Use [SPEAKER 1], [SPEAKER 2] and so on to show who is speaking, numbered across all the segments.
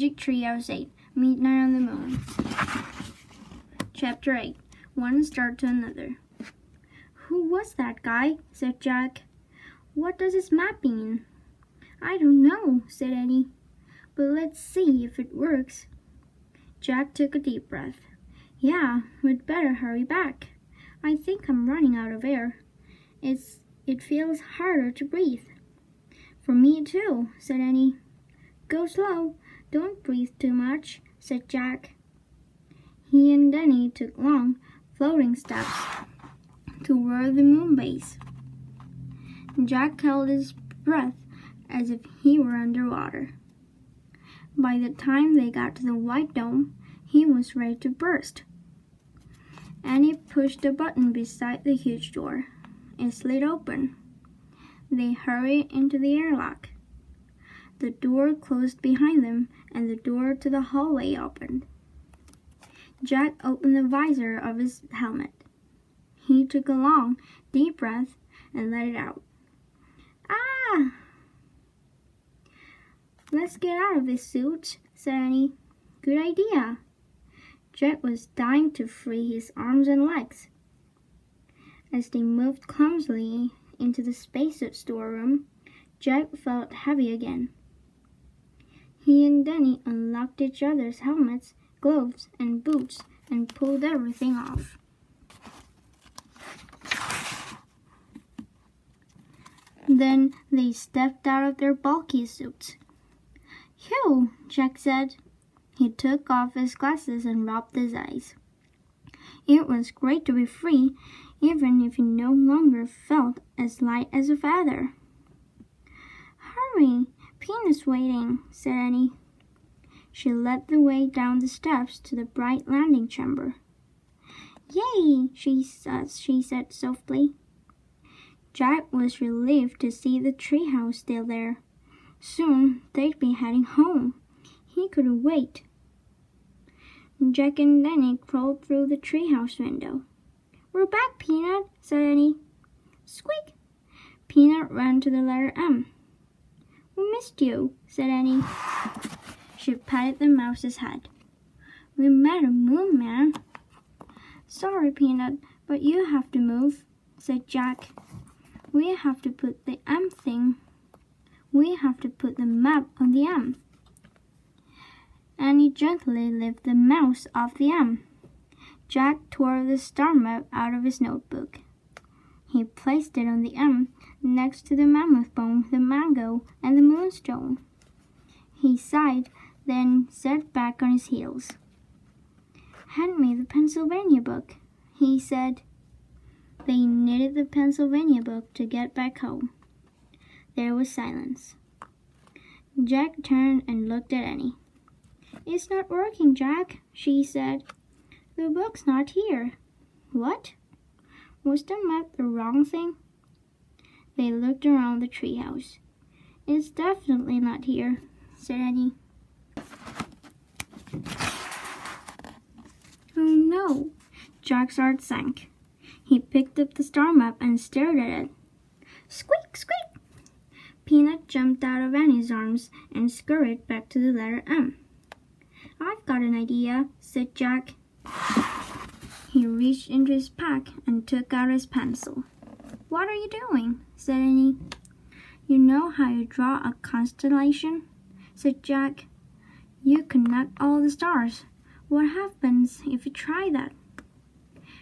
[SPEAKER 1] Magic Treehouse 8, Midnight on the Moon. Chapter 8, One Star to Another. "Who was that guy?" said Jack. "What does his map mean?" "I don't know," said Annie, "but let's see if it works." Jack took a deep breath. "Yeah, we'd better hurry back. I think I'm running out of air. It feels harder to breathe." "For me too," said Annie. "Go slow. Don't breathe too much," said Jack. He and Danny took long, floating steps toward the moon base. Jack held his breath as if he were underwater. By the time they got to the white dome, he was ready to burst. Annie pushed the button beside the huge door. It slid open. They hurried into the airlock. The door closed behind them, and the door to the hallway opened. Jack opened the visor of his helmet. He took a long, deep breath and let it out. "Ah!" "Let's get out of this suit," said Annie. "Good idea." Jack was dying to free his arms and legs. As they moved clumsily into the spacesuit storeroom, Jack felt heavy again. He and Danny unlocked each other's helmets, gloves, and boots and pulled everything off. Then they stepped out of their bulky suits. "Phew," Jack said. He took off his glasses and rubbed his eyes. It was great to be free, even if he no longer felt as light as a feather. "Hurry, Peanut's waiting," said Annie. She led the way down the steps to the bright landing chamber. "Yay," she said softly. Jack was relieved to see the treehouse still there. Soon they'd be heading home. He couldn't wait. Jack and Danny crawled through the treehouse window. "We're back, Peanut," said Annie. Squeak! Peanut ran to the letter M. "We missed you," said Annie. She patted the mouse's head. "We met a moon man." "Sorry, Peanut, but you have to move," said Jack. We have to put the map on the M." Annie gently lifted the mouse off the M. Jack tore the star map out of his notebook. He placed it on the M next to the mammoth bone, the mango, and the moonstone. He sighed, then sat back on his heels. "Hand me the Pennsylvania book," he said. They needed the Pennsylvania book to get back home. There was silence. Jack turned and looked at Annie. "It's not working, Jack," she said. "The book's not here." "What? Was the map the wrong thing?" They looked around the treehouse. "It's definitely not here," said Annie. "Oh no!" Jack's heart sank. He picked up the star map and stared at it. Squeak! Squeak! Peanut jumped out of Annie's arms and scurried back to the letter M. "I've got an idea," said Jack. He reached into his pack and took out his pencil. "What are you doing?" said Annie. "You know how you draw a constellation?" said Jack. "You connect all the stars. What happens if you try that?"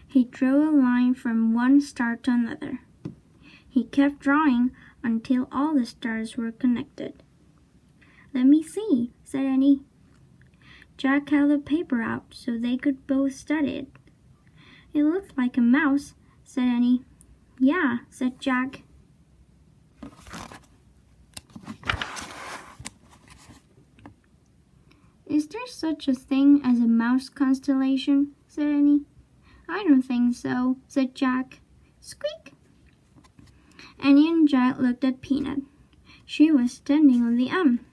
[SPEAKER 1] He drew a line from one star to another. He kept drawing until all the stars were connected. "Let me see," said Annie. Jack held the paper out so they could both study it. "It looks like a mouse," said Annie. "Yeah," said Jack. "Is there such a thing as a mouse constellation?" said Annie. "I don't think so," said Jack. Squeak! Annie and Jack looked at Peanut. She was standing on the M.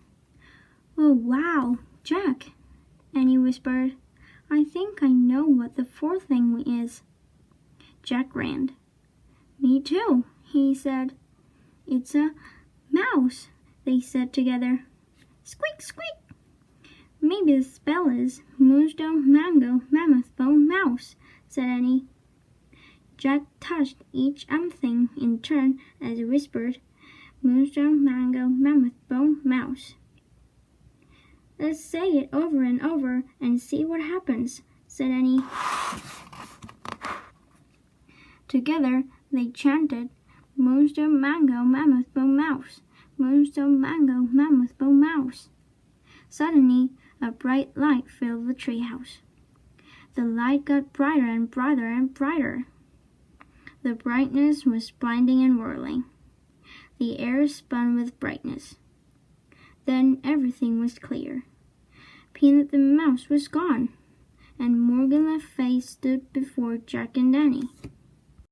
[SPEAKER 1] "Oh, wow, Jack," Annie whispered. "I think I know what the fourth thing is." Jack grinned. "Me too," he said. "It's a mouse," they said together. Squeak, squeak! Maybe the spell is Moonstone, Mango, Mammoth Bone, Mouse, said Annie. Jack touched each thing in turn as he whispered, Moonstone, Mango, Mammoth Bone, Mouse. Let's say it over and over and see what happens, said Annie. Together they chanted, Moonstone, Mango, Mammoth Bone, Mouse. Moonstone, Mango, Mammoth Bone, Mouse. Suddenly, a bright light filled the treehouse. The light got brighter and brighter and brighter. The brightness was blinding and whirling. The air spun with brightness. Then everything was clear. Peanut the mouse was gone, and Morgan Le Fay stood before Jack and Danny.